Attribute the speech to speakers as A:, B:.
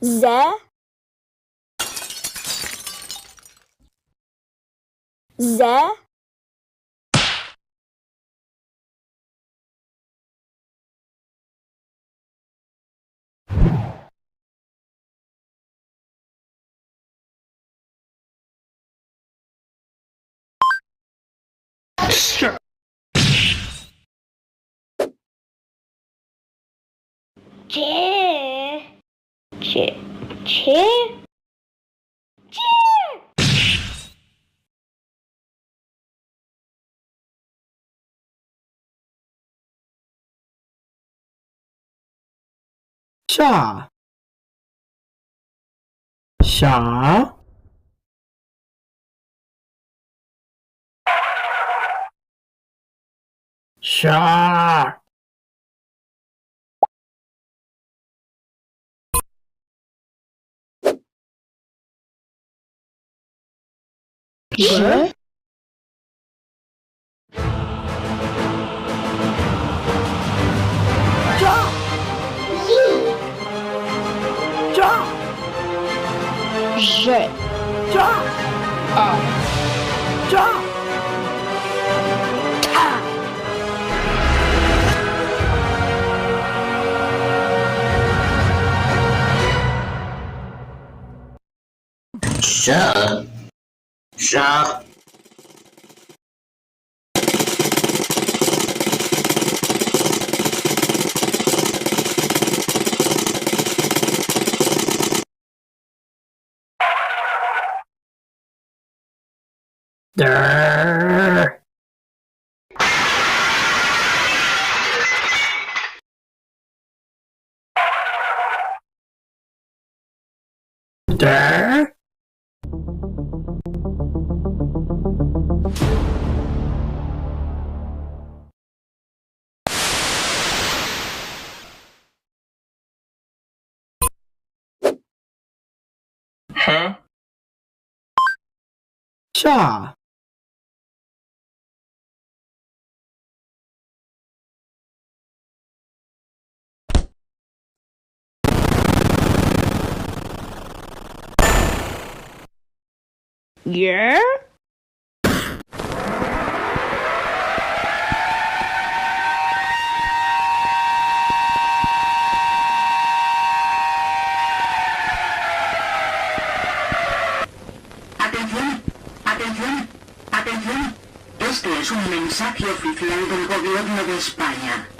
A: ze, ze, cie, cie, cie, cie.
B: 下下下
A: 是
B: 加加
A: 是
B: 加
A: 啊
B: 加
A: 啊
C: 上上
B: 嘚儿嘚儿
C: 哼
B: 下
A: 耶
D: Atención, atención, atención. Este es un mensaje oficial del Gobierno de España.